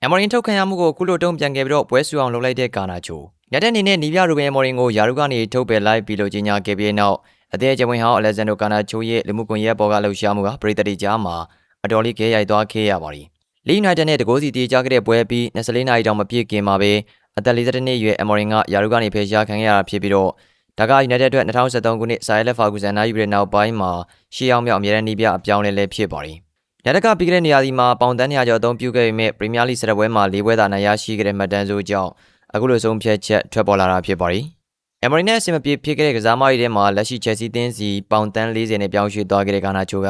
Amorin ထုတ်ခံရမှုကိုခုလိုတုံ့ပြန်ခဲ့ပြီးတော့ပွဲဆူအောင်လုပ်လိုက်တဲ့ကာနာချိုညတဲ့အနေနဲ့နီးပြရူဘင် Amorin ကိုယာရုကနေထုတ်ပယ်လိုက်ပြီးလို့ကြီးညာခဲ့ပြီးနောက်အသေးအကျဝင်ဟောင်း Alexander ကာနာချိုရဲ့လူမှုကွန်ရက်ပေါ်ကလှုပ်ရှားမှုကပရိသတ်တွေကြားမှာအတော်လေးခဲရိုက်သွားခဲ့ရပါတယ်။ Leeds United နဲ့တကိုးစီတေးကြခဲ့တဲ့ပွဲပြီး24နာရီတောင်မပြည့်ခင်မှာပဲအသက်42နှစ်အရွယ် Amorin ကယာရုကနေဖယ်ရှားခံခဲ့ရတာဖြစ်ပြီးတော့ဒါက United အတွက်2013ခုနှစ် Sir Alex Ferguson နိုင်ယူပြီးတဲ့နောက်ပိုင်းမှာရှေ့အောင်မြောက်အမြဲတမ်းနီးပြအပြောင်းလဲဖြစ်ပါတယ်။ညတကပြီးခဲ့တဲ့နေရာဒီမှာပေါင်တန်း200ကျော်အသုံးပြုခဲ့ပေမဲ့ Premier League 10ပွဲမှာ4ပွဲသာနိုင်ရရှိခဲ့တဲ့မှတ်တမ်းစုကြောင့်အခုလိုဆုံးဖြတ်ချက်ထွက်ပေါ်လာတာဖြစ်ပါတယ်။ Amorin နဲ့အဆင်မပြေဖြစ်ခဲ့တဲ့ကစားမတွေထဲမှာလက်ရှိ Chelsea သင်းစီပေါင်တန်း40နဲ့ပြောင်းရွှေ့သွားခဲ့တဲ့ကာနာချိုက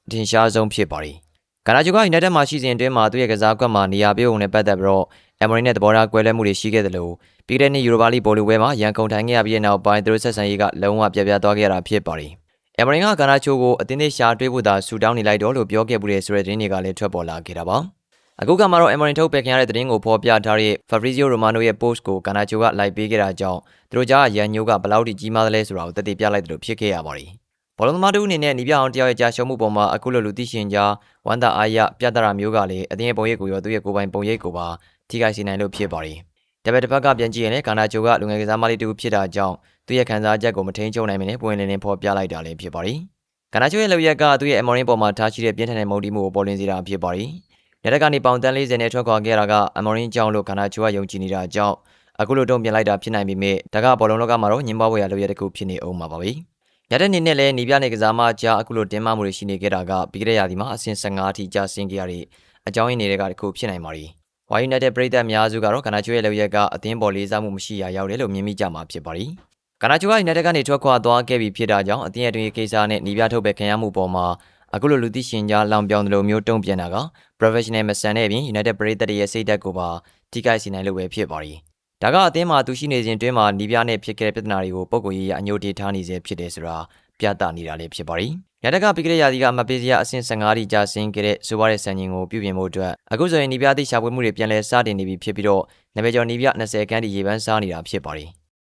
အထင်ရှားဆုံးဖြစ်ပါတယ်။ကာနာချိုက United မှာရှိစဉ်အတွင်းမှာသူ့ရဲ့ကစားကွက်မှာနေရာပေးပုံနဲ့ပတ်သက်ပြီးတော့Amorin နဲ့သဘောထားကွဲလွဲမှုတွေရှိခဲ့တယ်လို့ပြီးတဲ့နှစ် Europa League ဘောလုံးပွဲမှာရန်ကုန်ထိုင်ခဲ့ရပြီးတဲ့နောက်ပိုင်းသူတို့ဆက်ဆံရေးကလုံးဝပြပြသွားခဲ့ရတာဖြစ်ပါတယ်။ Amorin ကကာနာချိုကိုအသင်းသေးရှာတွေးဖို့သာဆူတောင်းနေလိုက်တော့လို့ပြောခဲ့မှုတွေဆိုတဲ့သတင်းတွေကလည်းထွက်ပေါ်လာခဲ့တာပါ။အခုကမှတော့ Amorin ထုတ်ပယ်ခံရတဲ့သတင်းကိုဖော်ပြထားတဲ့ Fabrizio Romano ရဲ့ post ကိုကာနာချိုကလိုက်ပေးခဲ့တာကြောင့်သူတို့ကြားရန်ညိုးကဘလောက်ထိကြီးမားသလဲဆိုတာကိုသက်သေပြလိုက်တယ်လို့ဖြစ်ခဲ့ရပါတယ်။ဘောလုံးသမားတို့အနေနဲ့နီးပြအောင်တယောက်ရဲ့ကြာရှုံးမှုပေါ်မှာအခုလိုလူသိရှင်ကြားဝမ်းသာအားရပြသတာမျိုးကလည်းအသင်းရဲ့ပုံရိပ်ကိုရောသူ့ရဲ့ကိုယ်ပိုင်ပုံရိပ်ကိုပါထိခိုက်စေနိုင်လို့ဖြစ်ပါတယ်။တစ်ဖက်ကပြန်ကြည့်ရင်လည်းကာနာချိုကလူငယ်ကစားမလေးတူဖြစ်တာကြောင့်သူ့ရဲ့ခံစားချက်ကိုမထိန်ချုပ်နိုင်မနဲ့ပွင့်လင်းလင်းဖော်ပြလိုက်တာလည်းဖြစ်ပါတယ်။ကာနာချိုရဲ့လုပ်ရက်ကသူ့ရဲ့ Amorin ပေါ်မှာထားရှိတဲ့ပြင်းထန်တဲ့မုန်းတီးမှုကိုပေါ်လွင်စေတာဖြစ်ပါတယ်။လက်ကနေပေါင်တန်း40နဲ့ထွက်ခွာခဲ့တာက Amorin ကြောင့်လို့ကာနာချိုကယုံကြည်နေတာကြောင့်အခုလိုတုံ့ပြန်လိုက်တာဖြစ်နိုင်ပေမဲ့ဒါကဘောလုံးလောကမှာတော့ညှဉ်းပန်းဖွယ်ရာလုပ်ရတစ်ခုဖြစ်နေအောင်ပါပဲ။ရတဲ့နေနဲ့လည်းနီးပြနဲ့ကစားမကြားအခုလိုတင်းမာမှုတွေရှိနေခဲ့တာကပြီးခဲ့တဲ့ရာသီမှာအဆင့်15အထိကျဆင်းခဲ့ရတဲ့အကြောင်းရင်းတွေကတစ်ခုဖြစ်နိုင်ပါတယ်။ Y United ပရိသတ်အများစုကတော့ကာနာချိုရဲ့လုပ်ရက်ကအသင်းပေါ်လေးစားမှုမရှိရာရောက်တယ်လို့မြင်မိကြမှာဖြစ်ပါတယ်။ကာနာချိုက United ကနေထွက်ခွာသွားခဲ့ပြီဖြစ်တာကြောင့်အသင်းရဲ့တွင်ကိစ္စနဲ့နီးပြထုတ်ပယ်ခံရမှုပေါ်မှာအခုလိုလူသိရှင်ကြားလောင်ပြောင်တယ်လို့မျိုးတုံ့ပြန်တာက professional မဆန်တဲ့အပြင် United ပရိသတ်ရဲ့စိတ်ဓာတ်ကိုပါထိခိုက်စေနိုင်လို့ပဲဖြစ်ပါတယ်။ဒါကအသင်းမှာသူရှိနေစဉ်တွင်မှာနီးပြနဲ့ဖြစ်ခဲ့တဲ့ပြဿနာတွေကိုပုံကိုရေးရအညိုတေးထားနေစေဖြစ်တယ်ဆိုတာပြသနေတာလည်းဖြစ်ပါတယ်။ညတကပြီးခဲ့တဲ့ရာသီကအမပေးစရာအဆင့်15ထိကျဆင်းခဲ့တဲ့ဆိုပါတဲ့စံချိန်ကိုပြုပြင်ဖို့အတွက်အခုဆိုရင်နီးပြသည့်ရှာဖွေမှုတွေပြန်လည်စတင်နေပြီဖြစ်ပြီးတော့နဘေကျော်နီးပြ20ခန်းထိရေပန်းစားနေတာဖြစ်ပါတယ်။